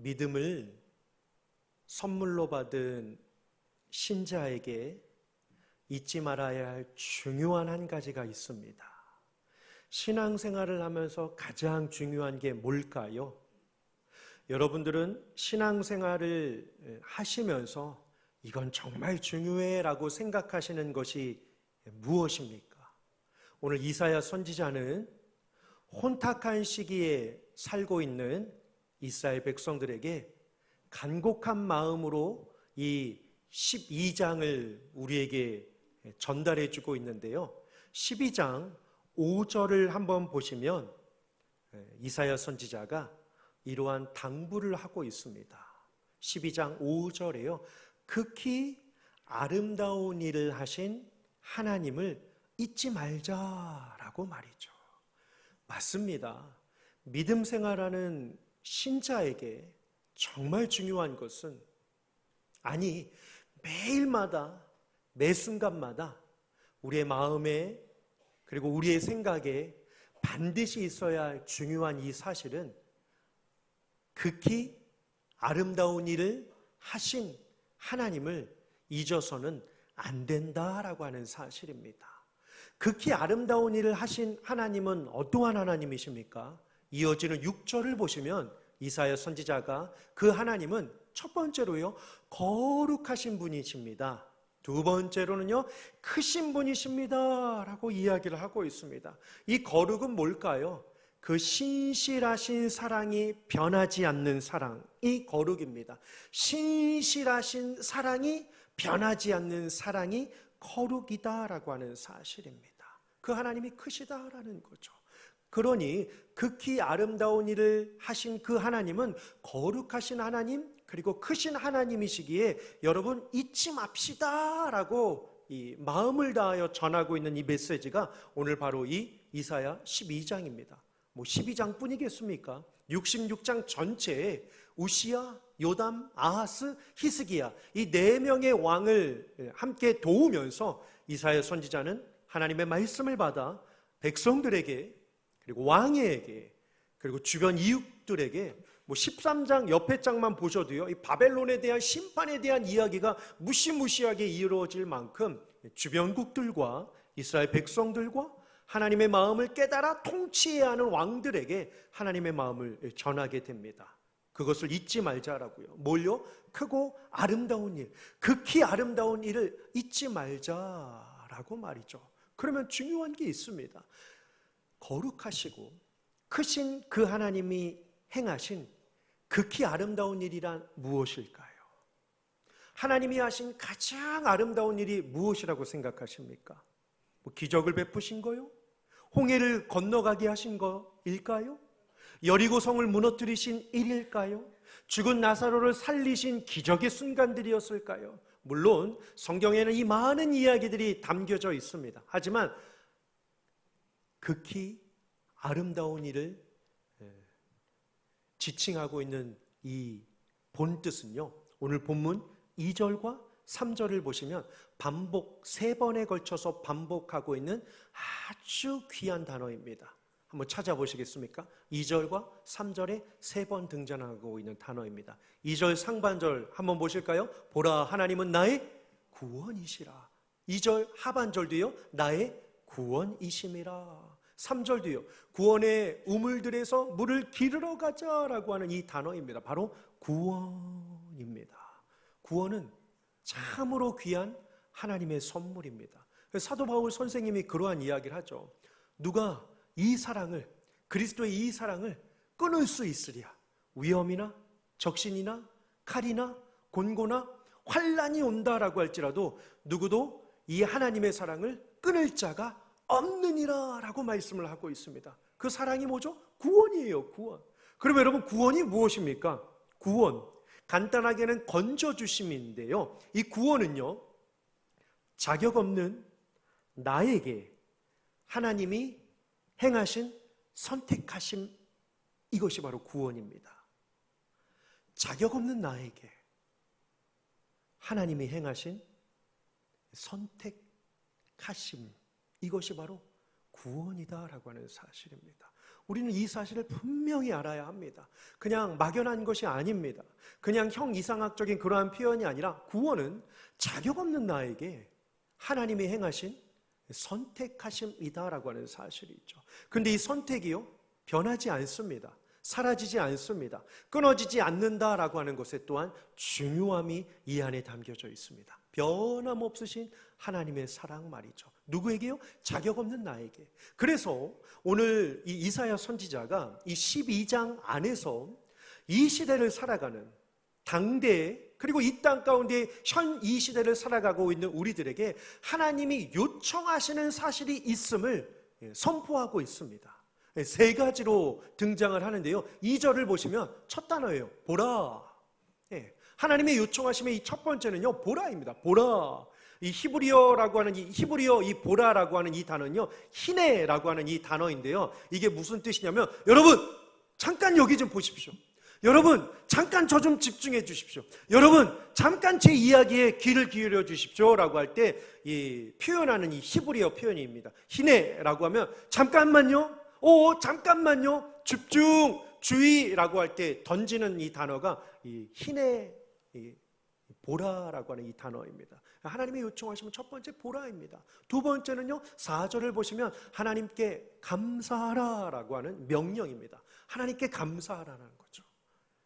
믿음을 선물로 받은 신자에게 잊지 말아야 할 중요한 한 가지가 있습니다. 신앙생활을 하면서 가장 중요한 게 뭘까요? 여러분들은 신앙생활을 하시면서 이건 정말 중요해 라고 생각하시는 것이 무엇입니까? 오늘 이사야 선지자는 혼탁한 시기에 살고 있는 이스라엘 백성들에게 간곡한 마음으로 이 12장을 우리에게 전달해 주고 있는데요. 12장 5절을 한번 보시면 이사야 선지자가 이러한 당부를 하고 있습니다. 12장 5절에요. 극히 아름다운 일을 하신 하나님을 잊지 말자라고 말이죠. 맞습니다. 믿음 생활하는 신자에게 정말 중요한 것은 매일마다 매 순간마다 우리의 마음에 그리고 우리의 생각에 반드시 있어야 할 중요한 이 사실은 극히 아름다운 일을 하신 하나님을 잊어서는 안 된다라고 하는 사실입니다. 극히 아름다운 일을 하신 하나님은 어떠한 하나님이십니까? 이어지는 6절을 보시면 이사야 선지자가 그 하나님은 첫 번째로요, 거룩하신 분이십니다. 두 번째로는요, 크신 분이십니다 라고 이야기를 하고 있습니다. 이 거룩은 뭘까요? 그 신실하신 사랑이 변하지 않는 사랑이 거룩입니다. 신실하신 사랑이 변하지 않는 사랑이 거룩이다라고 하는 사실입니다. 그 하나님이 크시다라는 거죠. 그러니 극히 아름다운 일을 하신 그 하나님은 거룩하신 하나님 그리고 크신 하나님이시기에 여러분 잊지 맙시다라고 이 마음을 다하여 전하고 있는 이 메시지가 오늘 바로 이 이사야 12장입니다. 12장뿐이겠습니까? 66장 전체에 우시야, 요담, 아하스, 히스기야 이 네 명의 왕을 함께 도우면서 이사야 선지자는 하나님의 말씀을 받아 백성들에게 그리고 왕에게 그리고 주변 이웃들에게 13장 옆에 장만 보셔도요, 이 바벨론에 대한 심판에 대한 이야기가 무시무시하게 이루어질 만큼 주변국들과 이스라엘 백성들과 하나님의 마음을 깨달아 통치해야 하는 왕들에게 하나님의 마음을 전하게 됩니다. 그것을 잊지 말자라고요. 뭘요? 크고 아름다운 일, 극히 아름다운 일을 잊지 말자라고 말이죠. 그러면 중요한 게 있습니다. 거룩하시고 크신 그 하나님이 행하신 극히 아름다운 일이란 무엇일까요? 하나님이 하신 가장 아름다운 일이 무엇이라고 생각하십니까? 기적을 베푸신 거요? 홍해를 건너가게 하신 거일까요? 여리고 성을 무너뜨리신 일일까요? 죽은 나사로를 살리신 기적의 순간들이었을까요? 물론 성경에는 이 많은 이야기들이 담겨져 있습니다. 하지만 극히 아름다운 일을 지칭하고 있는 이 본뜻은요, 오늘 본문 2절과 3절을 보시면 반복 3번에 걸쳐서 반복하고 있는 아주 귀한 단어입니다. 한번 찾아보시겠습니까? 2절과 3절에 3번 등장하고 있는 단어입니다. 2절 상반절 한번 보실까요? 보라, 하나님은 나의 구원이시라. 2절 하반절도요, 나의 구원이심이라. 3절도요, 구원의 우물들에서 물을 기르러 가자라고 하는 이 단어입니다. 바로 구원입니다. 구원은 참으로 귀한 하나님의 선물입니다. 사도 바울 선생님이 그러한 이야기를 하죠. 누가 이 사랑을, 그리스도의 이 사랑을 끊을 수 있으랴? 위험이나 적신이나 칼이나 곤고나 환난이 온다라고 할지라도 누구도 이 하나님의 사랑을 끊을 자가 없느니라 라고 말씀을 하고 있습니다. 그 사랑이 뭐죠? 구원이에요. 구원. 그럼 여러분, 구원이 무엇입니까? 구원, 간단하게는 건져주심인데요, 이 구원은요, 자격 없는 나에게 하나님이 행하신 선택하심, 이것이 바로 구원입니다. 자격 없는 나에게 하나님이 행하신 선택하심, 이것이 바로 구원이다라고 하는 사실입니다. 우리는 이 사실을 분명히 알아야 합니다. 그냥 막연한 것이 아닙니다. 그냥 형이상학적인 그러한 표현이 아니라 구원은 자격 없는 나에게 하나님이 행하신 선택하심이다라고 하는 사실이 있죠. 그런데 이 선택이요, 변하지 않습니다. 사라지지 않습니다. 끊어지지 않는다라고 하는 것에 또한 중요함이 이 안에 담겨져 있습니다. 변함없으신 하나님의 사랑 말이죠. 누구에게요? 자격 없는 나에게. 그래서 오늘 이 이사야 선지자가 이 12장 안에서 이 시대를 살아가는 당대, 그리고 이 땅 가운데 현 이 시대를 살아가고 있는 우리들에게 하나님이 요청하시는 사실이 있음을 선포하고 있습니다. 세 가지로 등장을 하는데요, 2절을 보시면 첫 단어예요. 보라. 하나님의 요청하심의 이 첫 번째는요, 보라입니다. 보라. 이 히브리어라고 하는 이 보라라고 하는 이 단어는요, 히네라고 하는 이 단어인데요, 이게 무슨 뜻이냐면, 여러분 잠깐 여기 좀 보십시오. 여러분 잠깐 저 좀 집중해 주십시오. 여러분 잠깐 제 이야기에 귀를 기울여 주십시오 라고 할 때 이 표현하는 이 히브리어 표현입니다. 히네라고 하면 잠깐만요, 잠깐만요, 집중, 주의라고 할 때 던지는 이 단어가 이 히네, 이 보라라고 하는 이 단어입니다. 하나님의 요청하시면 첫 번째 보라입니다. 두 번째는요, 4절을 보시면 하나님께 감사하라라고 하는 명령입니다. 하나님께 감사하라는 거죠.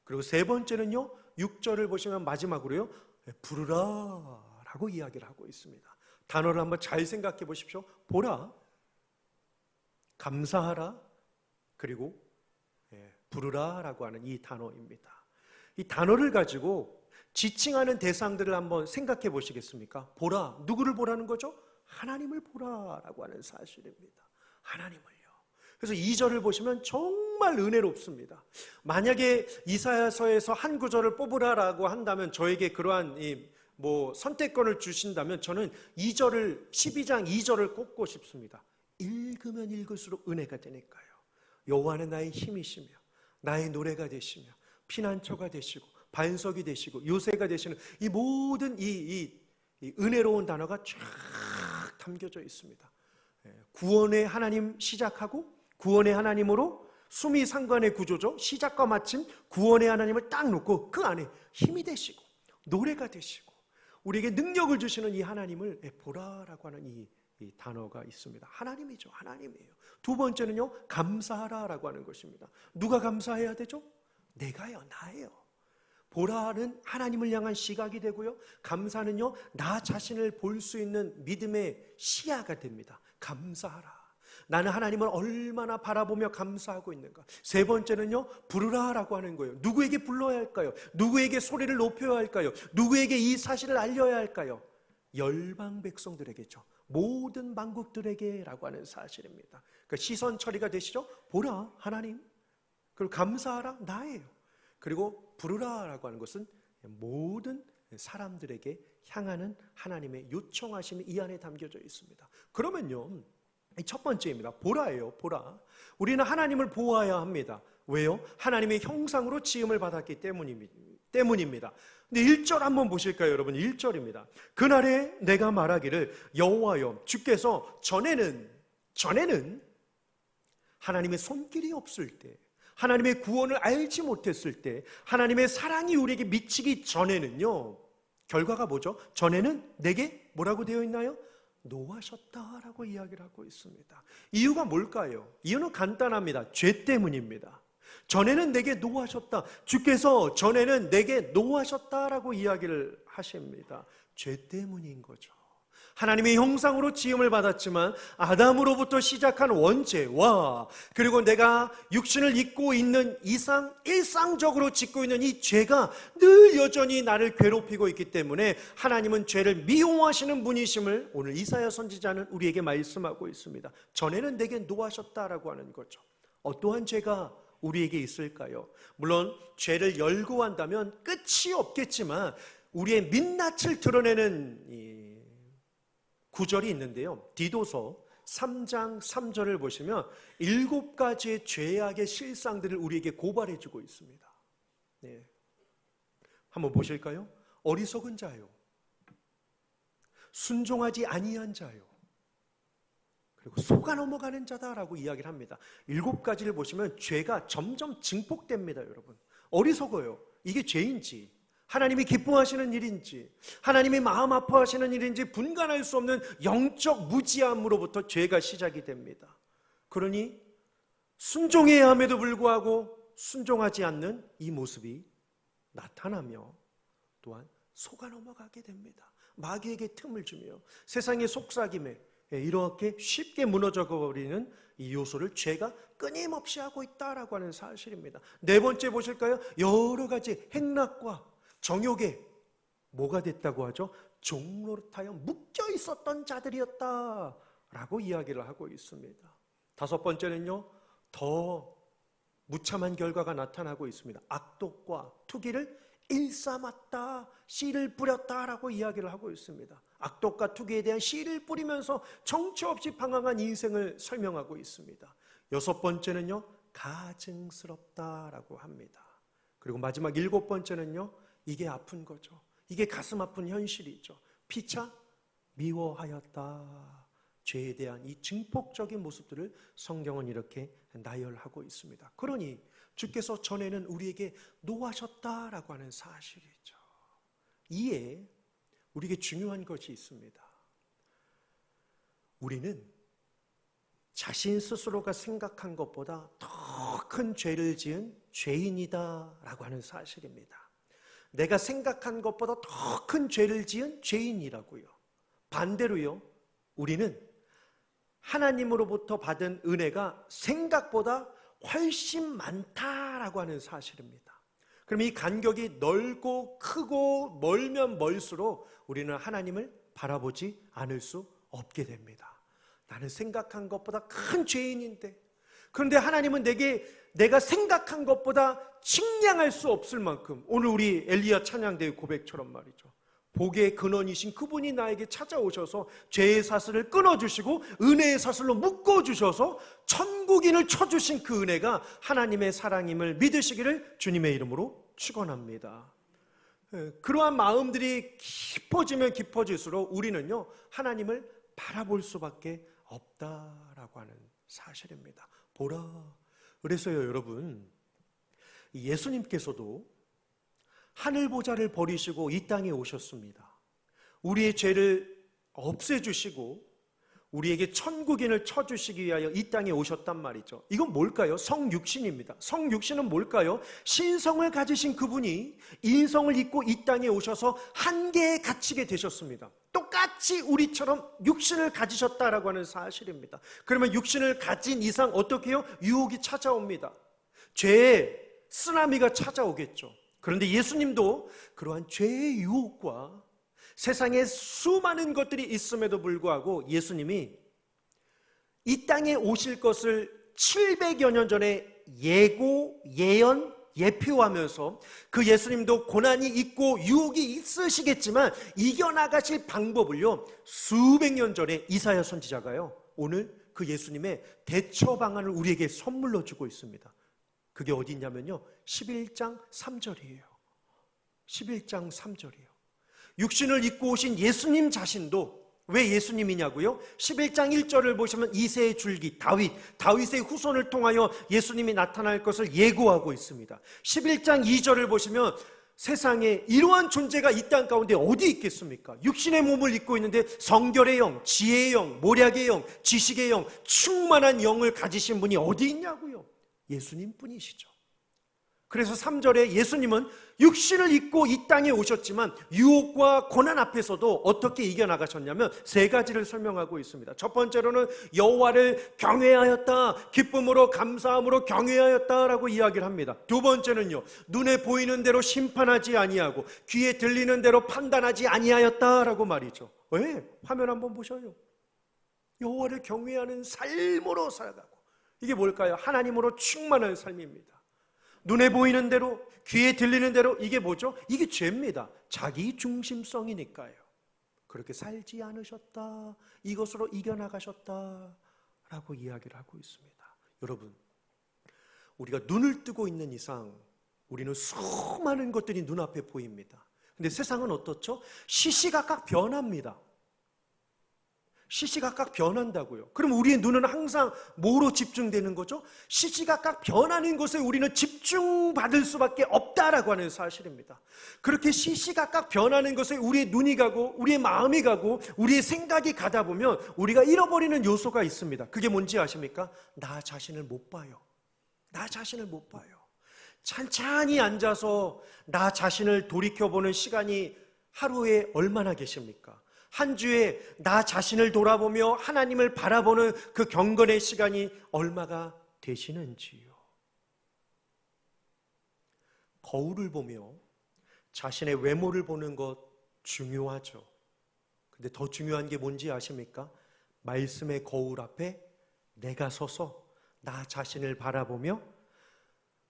그리고 세 번째는요, 6절을 보시면 마지막으로요, 부르라라고 이야기를 하고 있습니다. 단어를 한번 잘 생각해 보십시오. 보라, 감사하라, 그리고 부르라라고 하는 이 단어입니다. 이 단어를 가지고 지칭하는 대상들을 한번 생각해 보시겠습니까? 보라, 누구를 보라는 거죠? 하나님을 보라라고 하는 사실입니다. 하나님을요. 그래서 2절을 보시면 정말 은혜롭습니다. 만약에 이사야서에서 한 구절을 뽑으라라고 한다면, 저에게 그러한 선택권을 주신다면 저는 2절을, 12장 2절을 꼽고 싶습니다. 읽으면 읽을수록 은혜가 되니까요. 여호와는 나의 힘이시며 나의 노래가 되시며 피난처가 되시고 반석이 되시고 요새가 되시는 이 모든 이 은혜로운 단어가 쫙 담겨져 있습니다. 구원의 하나님 시작하고 구원의 하나님으로 수미상관의 구조죠. 시작과 마침 구원의 하나님을 딱 놓고 그 안에 힘이 되시고 노래가 되시고 우리에게 능력을 주시는 이 하나님을 보라라고 하는 이 단어가 있습니다. 하나님이죠. 하나님이에요. 두 번째는요, 감사하라라고 하는 것입니다. 누가 감사해야 되죠? 내가요, 나예요. 보라는 하나님을 향한 시각이 되고요, 감사는요, 나 자신을 볼 수 있는 믿음의 시야가 됩니다. 감사하라. 나는 하나님을 얼마나 바라보며 감사하고 있는가. 세 번째는요, 부르라라고 하는 거예요. 누구에게 불러야 할까요? 누구에게 소리를 높여야 할까요? 누구에게 이 사실을 알려야 할까요? 열방 백성들에게죠. 모든 만국들에게라고 하는 사실입니다. 그러니까 시선 처리가 되시죠? 보라, 하나님. 그리고 감사하라, 나예요. 그리고 부르라라고 하는 것은 모든 사람들에게 향하는 하나님의 요청하심이 이 안에 담겨져 있습니다. 그러면요, 첫 번째입니다. 보라예요. 보라. 우리는 하나님을 보아야 합니다. 왜요? 하나님의 형상으로 지음을 받았기 때문입니다. 근데 1절 한번 보실까요, 여러분? 1절입니다. 그날에 내가 말하기를 여호와여 주께서 전에는 하나님의 손길이 없을 때, 하나님의 구원을 알지 못했을 때, 하나님의 사랑이 우리에게 미치기 전에는요, 결과가 뭐죠? 전에는 내게 뭐라고 되어 있나요? 노하셨다라고 이야기를 하고 있습니다. 이유가 뭘까요? 이유는 간단합니다. 죄 때문입니다. 전에는 내게 노하셨다. 주께서 전에는 내게 노하셨다라고 이야기를 하십니다. 죄 때문인 거죠. 하나님의 형상으로 지음을 받았지만 아담으로부터 시작한 원죄와 그리고 내가 육신을 입고 있는 이상 일상적으로 짓고 있는 이 죄가 늘 여전히 나를 괴롭히고 있기 때문에 하나님은 죄를 미워하시는 분이심을 오늘 이사야 선지자는 우리에게 말씀하고 있습니다. 전에는 내게 노하셨다라고 하는 거죠. 어떠한 죄가 우리에게 있을까요? 물론 죄를 열거한다면 끝이 없겠지만 우리의 민낯을 드러내는 구절이 있는데요, 디도서 3장 3절을 보시면 7가지의 죄악의 실상들을 우리에게 고발해주고 있습니다. 네. 한번 보실까요? 어리석은 자요, 순종하지 아니한 자요, 그리고 속아 넘어가는 자다라고 이야기를 합니다. 7가지를 보시면 죄가 점점 증폭됩니다, 여러분. 어리석어요. 이게 죄인지, 하나님이 기뻐하시는 일인지, 하나님이 마음 아파하시는 일인지 분간할 수 없는 영적 무지함으로부터 죄가 시작이 됩니다. 그러니 순종해야 함에도 불구하고 순종하지 않는 이 모습이 나타나며 또한 속아 넘어가게 됩니다. 마귀에게 틈을 주며 세상의 속삭임에 이렇게 쉽게 무너져 버리는 이 요소를 죄가 끊임없이 하고 있다라고 하는 사실입니다. 네 번째 보실까요? 여러 가지 행락과 정욕에 뭐가 됐다고 하죠? 종노릇하여 묶여 있었던 자들이었다라고 이야기를 하고 있습니다. 다섯 번째는요, 더 무참한 결과가 나타나고 있습니다. 악독과 투기를 일삼았다, 씨를 뿌렸다라고 이야기를 하고 있습니다. 악독과 투기에 대한 씨를 뿌리면서 정처 없이 방황한 인생을 설명하고 있습니다. 여섯 번째는요, 가증스럽다라고 합니다. 그리고 마지막 일곱 번째는요, 이게 아픈 거죠. 이게 가슴 아픈 현실이죠. 피차 미워하였다. 죄에 대한 이 증폭적인 모습들을 성경은 이렇게 나열하고 있습니다. 그러니 주께서 전에는 우리에게 노하셨다라고 하는 사실이죠. 이에 우리에게 중요한 것이 있습니다. 우리는 자신 스스로가 생각한 것보다 더 큰 죄를 지은 죄인이다라고 하는 사실입니다. 내가 생각한 것보다 더 큰 죄를 지은 죄인이라고요. 반대로요, 우리는 하나님으로부터 받은 은혜가 생각보다 훨씬 많다라고 하는 사실입니다. 그럼 이 간격이 넓고 크고 멀면 멀수록 우리는 하나님을 바라보지 않을 수 없게 됩니다. 나는 생각한 것보다 큰 죄인인데, 그런데 하나님은 내가 생각한 것보다 측량할 수 없을 만큼, 오늘 우리 엘리야 찬양대의 고백처럼 말이죠, 복의 근원이신 그분이 나에게 찾아오셔서 죄의 사슬을 끊어주시고 은혜의 사슬로 묶어주셔서 천국인을 쳐주신 그 은혜가 하나님의 사랑임을 믿으시기를 주님의 이름으로 축원합니다. 그러한 마음들이 깊어지면 깊어질수록 우리는요, 하나님을 바라볼 수밖에 없다라고 하는 사실입니다. 보라. 그래서요, 여러분, 예수님께서도 하늘 보좌를 버리시고 이 땅에 오셨습니다. 우리의 죄를 없애주시고 우리에게 천국인을 쳐주시기 위하여 이 땅에 오셨단 말이죠. 이건 뭘까요? 성육신입니다. 성육신은 뭘까요? 신성을 가지신 그분이 인성을 입고 이 땅에 오셔서 한계에 갇히게 되셨습니다. 똑같이 우리처럼 육신을 가지셨다라고 하는 사실입니다. 그러면 육신을 가진 이상 어떻게 해요? 유혹이 찾아옵니다. 죄의 쓰나미가 찾아오겠죠. 그런데 예수님도 그러한 죄의 유혹과 세상에 수많은 것들이 있음에도 불구하고 예수님이 이 땅에 오실 것을 700여 년 전에 예언, 예표하면서 그 예수님도 고난이 있고 유혹이 있으시겠지만 이겨나가실 방법을요, 수백 년 전에 이사야 선지자가요, 오늘 그 예수님의 대처 방안을 우리에게 선물로 주고 있습니다. 그게 어디 있냐면요, 11장 3절이에요. 11장 3절이에요. 육신을 입고 오신 예수님 자신도 왜 예수님이냐고요? 11장 1절을 보시면 이새의 줄기 다윗의 후손을 통하여 예수님이 나타날 것을 예고하고 있습니다. 11장 2절을 보시면 세상에 이러한 존재가 이 땅 가운데 어디 있겠습니까? 육신의 몸을 입고 있는데 성결의 영, 지혜의 영, 모략의 영, 지식의 영, 충만한 영을 가지신 분이 어디 있냐고요? 예수님뿐이시죠. 그래서 3절에 예수님은 육신을 입고 이 땅에 오셨지만 유혹과 고난 앞에서도 어떻게 이겨나가셨냐면 세 가지를 설명하고 있습니다. 첫 번째로는 여호와를 경외하였다, 기쁨으로 감사함으로 경외하였다라고 이야기를 합니다. 두 번째는요, 눈에 보이는 대로 심판하지 아니하고 귀에 들리는 대로 판단하지 아니하였다라고 말이죠. 왜? 화면 한번 보셔요. 여호와를 경외하는 삶으로 살아가고, 이게 뭘까요? 하나님으로 충만한 삶입니다. 눈에 보이는 대로, 귀에 들리는 대로, 이게 뭐죠? 이게 죄입니다. 자기 중심성이니까요. 그렇게 살지 않으셨다, 이것으로 이겨나가셨다라고 이야기를 하고 있습니다. 여러분, 우리가 눈을 뜨고 있는 이상 우리는 수많은 것들이 눈앞에 보입니다. 근데 세상은 어떻죠? 시시각각 변합니다. 시시각각 변한다고요. 그럼 우리의 눈은 항상 뭐로 집중되는 거죠? 시시각각 변하는 것에 우리는 집중받을 수밖에 없다라고 하는 사실입니다. 그렇게 시시각각 변하는 것에 우리의 눈이 가고 우리의 마음이 가고 우리의 생각이 가다 보면 우리가 잃어버리는 요소가 있습니다. 그게 뭔지 아십니까? 나 자신을 못 봐요. 나 자신을 못 봐요. 찬찬히 앉아서 나 자신을 돌이켜보는 시간이 하루에 얼마나 계십니까? 한 주에 나 자신을 돌아보며 하나님을 바라보는 그 경건의 시간이 얼마가 되시는지요? 거울을 보며 자신의 외모를 보는 것 중요하죠. 근데 더 중요한 게 뭔지 아십니까? 말씀의 거울 앞에 내가 서서 나 자신을 바라보며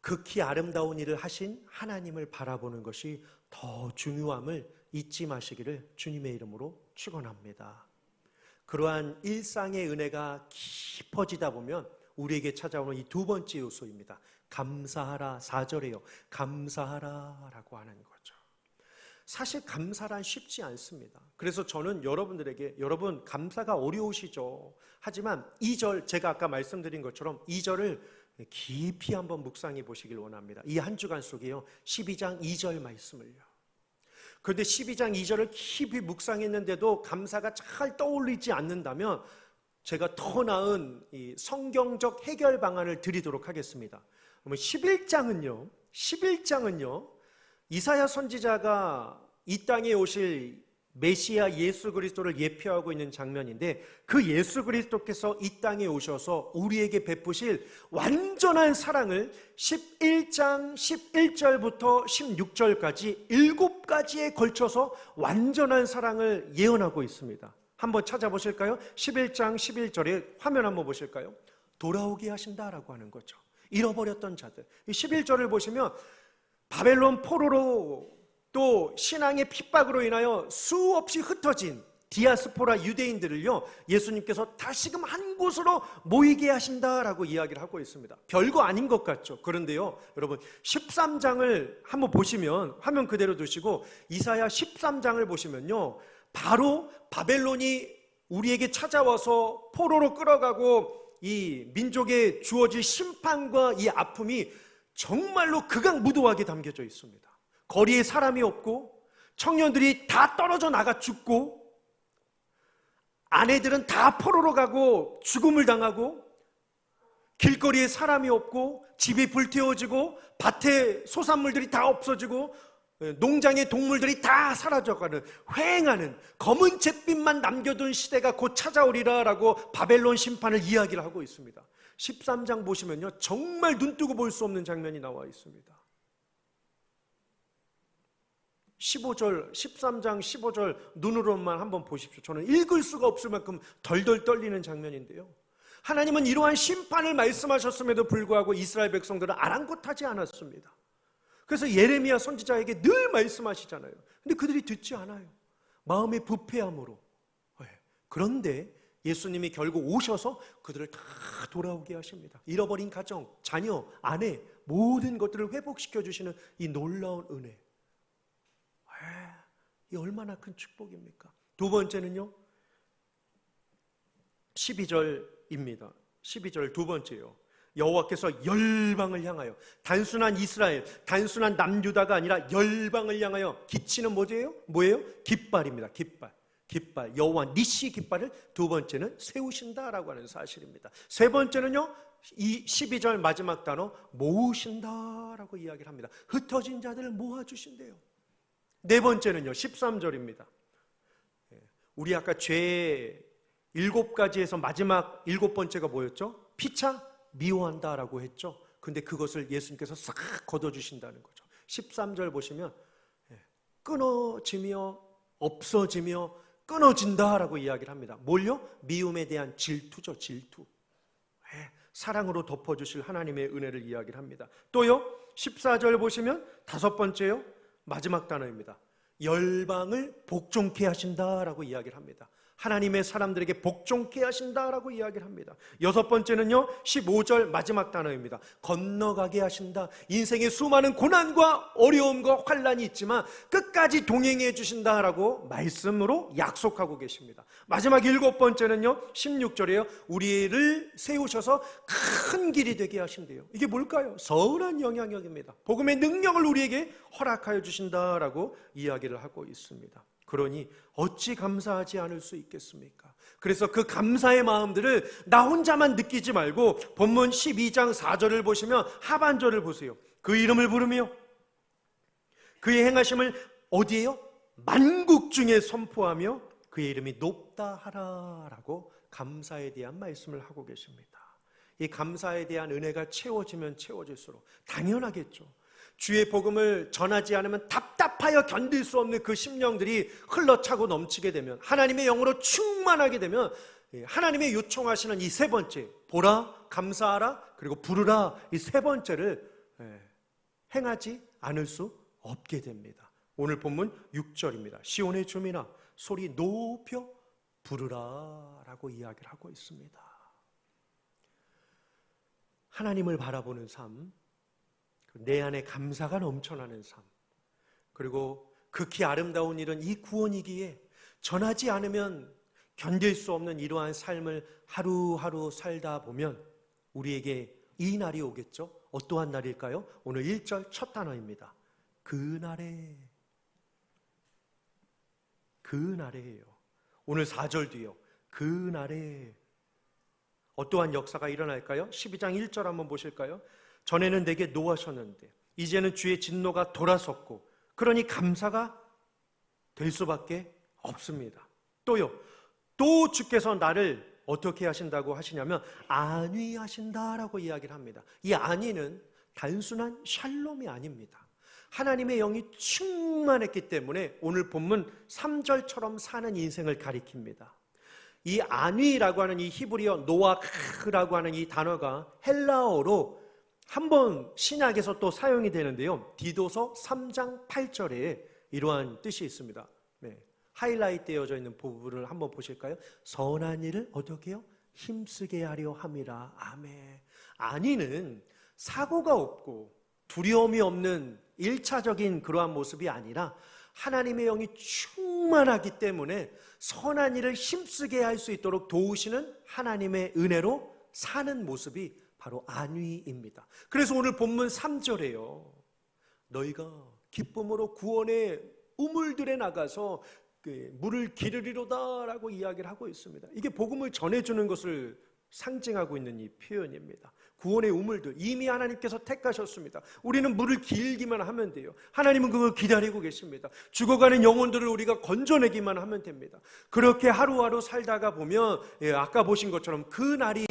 극히 아름다운 일을 하신 하나님을 바라보는 것이 더 중요함을 잊지 마시기를 주님의 이름으로 축원합니다. 그러한 일상의 은혜가 깊어지다 보면 우리에게 찾아오는 이 두 번째 요소입니다. 감사하라. 4절에요. 감사하라라고 하는 거죠. 사실 감사란 쉽지 않습니다. 그래서 저는 여러분들에게 여러분 감사가 어려우시죠. 하지만 2절 제가 아까 말씀드린 것처럼 2절을 깊이 한번 묵상해 보시길 원합니다. 이 한 주간 속에요. 12장 2절 말씀을요. 그런데 12장 2절을 깊이 묵상했는데도 감사가 잘 떠올리지 않는다면 제가 더 나은 이 성경적 해결 방안을 드리도록 하겠습니다. 그러면 11장은요. 이사야 선지자가 이 땅에 오실 메시아 예수 그리스도를 예표하고 있는 장면인데 그 예수 그리스도께서 이 땅에 오셔서 우리에게 베푸실 완전한 사랑을 11장 11절부터 16절까지 7가지에 걸쳐서 완전한 사랑을 예언하고 있습니다. 한번 찾아보실까요? 11장 11절에 화면 한번 보실까요? 돌아오게 하신다라고 하는 거죠. 잃어버렸던 자들. 11절을 보시면 바벨론 포로로 또 신앙의 핍박으로 인하여 수없이 흩어진 디아스포라 유대인들을요 예수님께서 다시금 한 곳으로 모이게 하신다라고 이야기를 하고 있습니다. 별거 아닌 것 같죠. 그런데요 여러분 13장을 한번 보시면 화면 그대로 두시고 이사야 13장을 보시면요 바로 바벨론이 우리에게 찾아와서 포로로 끌어가고 이 민족에 주어질 심판과 이 아픔이 정말로 극악무도하게 담겨져 있습니다. 거리에 사람이 없고 청년들이 다 떨어져 나가 죽고 아내들은 다 포로로 가고 죽음을 당하고 길거리에 사람이 없고 집이 불태워지고 밭에 소산물들이 다 없어지고 농장의 동물들이 다 사라져가는 휑하는 검은 잿빛만 남겨둔 시대가 곧 찾아오리라라고 바벨론 심판을 이야기를 하고 있습니다. 13장 보시면요 정말 눈뜨고 볼 수 없는 장면이 나와 있습니다. 15절, 13장 15절 눈으로만 한번 보십시오. 저는 읽을 수가 없을 만큼 덜덜 떨리는 장면인데요. 하나님은 이러한 심판을 말씀하셨음에도 불구하고 이스라엘 백성들은 아랑곳하지 않았습니다. 그래서 예레미야 선지자에게 늘 말씀하시잖아요. 근데 그들이 듣지 않아요. 마음의 부패함으로. 그런데 예수님이 결국 오셔서 그들을 다 돌아오게 하십니다. 잃어버린 가정, 자녀, 아내 모든 것들을 회복시켜 주시는 이 놀라운 은혜. 이 얼마나 큰 축복입니까? 두 번째는요 12절입니다 12절 두 번째요 여호와께서 열방을 향하여 단순한 이스라엘, 단순한 남유다가 아니라 열방을 향하여 기치는 뭐예요? 깃발입니다. 깃발 여호와 니시 깃발을 두 번째는 세우신다라고 하는 사실입니다. 세 번째는요 이 12절 마지막 단어 모으신다라고 이야기를 합니다. 흩어진 자들을 모아주신대요. 네 번째는요 13절입니다. 우리 아까 죄 7가지에서 마지막 7번째가 뭐였죠? 피차 미워한다라고 했죠. 근데 그것을 예수님께서 싹 걷어주신다는 거죠. 13절 보시면 끊어지며 없어지며 끊어진다라고 이야기를 합니다. 뭘요? 미움에 대한 질투죠. 질투. 사랑으로 덮어주실 하나님의 은혜를 이야기를 합니다. 또요 14절 보시면 다섯 번째요 마지막 단어입니다. 열방을 복종케 하신다라고 이야기를 합니다. 하나님의 사람들에게 복종케 하신다라고 이야기를 합니다. 여섯 번째는요, 15절 마지막 단어입니다. 건너가게 하신다. 인생의 수많은 고난과 어려움과 환난이 있지만 끝까지 동행해 주신다라고 말씀으로 약속하고 계십니다. 마지막 일곱 번째는요, 16절이에요. 우리를 세우셔서 큰 길이 되게 하신대요. 이게 뭘까요? 선한 영향력입니다. 복음의 능력을 우리에게 허락하여 주신다라고 이야기를 하고 있습니다. 그러니 어찌 감사하지 않을 수 있겠습니까? 그래서 그 감사의 마음들을 나 혼자만 느끼지 말고 본문 12장 4절을 보시면 하반절을 보세요. 그 이름을 부르며 그의 행하심을 어디에요? 만국 중에 선포하며 그의 이름이 높다 하라라고 감사에 대한 말씀을 하고 계십니다. 이 감사에 대한 은혜가 채워지면 채워질수록 당연하겠죠. 주의 복음을 전하지 않으면 답답하여 견딜 수 없는 그 심령들이 흘러차고 넘치게 되면, 하나님의 영으로 충만하게 되면 하나님의 요청하시는 이 세 번째, 보라, 감사하라, 그리고 부르라, 이 세 번째를 행하지 않을 수 없게 됩니다. 오늘 본문 6절입니다. 시온의 주민아 소리 높여 부르라 라고 이야기를 하고 있습니다. 하나님을 바라보는 삶, 내 안에 감사가 넘쳐나는 삶, 그리고 극히 아름다운 일은 이 구원이기에 전하지 않으면 견딜 수 없는 이러한 삶을 하루하루 살다 보면 우리에게 이 날이 오겠죠. 어떠한 날일까요? 오늘 1절 첫 단어입니다. 그날에, 그날에예요. 오늘 4절 뒤요. 그날에 어떠한 역사가 일어날까요? 12장 1절 한번 보실까요? 전에는 내게 노하셨는데 이제는 주의 진노가 돌아섰고 그러니 감사가 될 수밖에 없습니다. 또요, 또 주께서 나를 어떻게 하신다고 하시냐면 안위하신다라고 이야기를 합니다. 이 안위는 단순한 샬롬이 아닙니다. 하나님의 영이 충만했기 때문에 오늘 본문 3절처럼 사는 인생을 가리킵니다. 이 안위라고 하는 이 히브리어 노아크라고 하는 이 단어가 헬라어로 한번 신약에서 또 사용이 되는데요, 디도서 3장 8절에 이러한 뜻이 있습니다. 하이라이트 되어져 있는 부분을 한번 보실까요? 선한 일을 어떻게 해요? 힘쓰게 하려 함이라. 아멘. 안위는 사고가 없고 두려움이 없는 1차적인 그러한 모습이 아니라 하나님의 영이 충만하기 때문에 선한 일을 힘쓰게 할 수 있도록 도우시는 하나님의 은혜로 사는 모습이 바로 안위입니다. 그래서 오늘 본문 3절에요. 너희가 기쁨으로 구원의 우물들에 나가서 물을 기르리로다 라고 이야기를 하고 있습니다. 이게 복음을 전해주는 것을 상징하고 있는 이 표현입니다. 구원의 우물들, 이미 하나님께서 택하셨습니다. 우리는 물을 길기만 하면 돼요. 하나님은 그걸 기다리고 계십니다. 죽어가는 영혼들을 우리가 건져내기만 하면 됩니다. 그렇게 하루하루 살다가 보면 아까 보신 것처럼 그 날이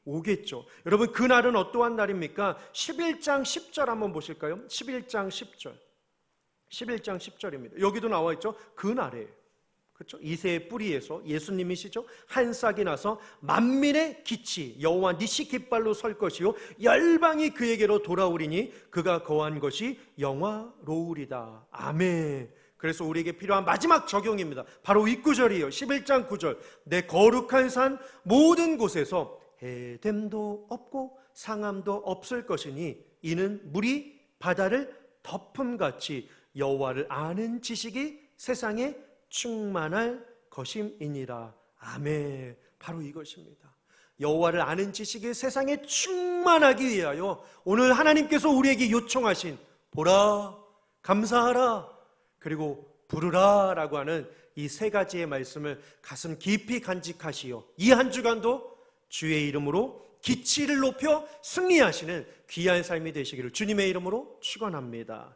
오겠죠. 여러분, 그 날은 어떠한 날입니까? 11장 10절 한번 보실까요? 11장 10절 11장 10절입니다. 여기도 나와 있죠. 그 날에, 그렇죠? 이새의 뿌리에서 예수님이시죠. 한 싹이 나서 만민의 기치 여호와 니시 깃발로 설 것이요 열방이 그에게로 돌아오리니 그가 거한 것이 영화로우리다. 아멘. 그래서 우리에게 필요한 마지막 적용입니다. 바로 이 구절이에요. 11장 9절. 내 거룩한 산 모든 곳에서 해됨도 없고 상함도 없을 것이니 이는 물이 바다를 덮음같이 여호와를 아는 지식이 세상에 충만할 것임이니라. 아멘. 바로 이것입니다. 여호와를 아는 지식이 세상에 충만하기 위하여 오늘 하나님께서 우리에게 요청하신 보라, 감사하라, 그리고 부르라 라고 하는 이 세 가지의 말씀을 가슴 깊이 간직하시어 이 한 주간도 주의 이름으로 기치를 높여 승리하시는 귀한 삶이 되시기를 주님의 이름으로 축원합니다.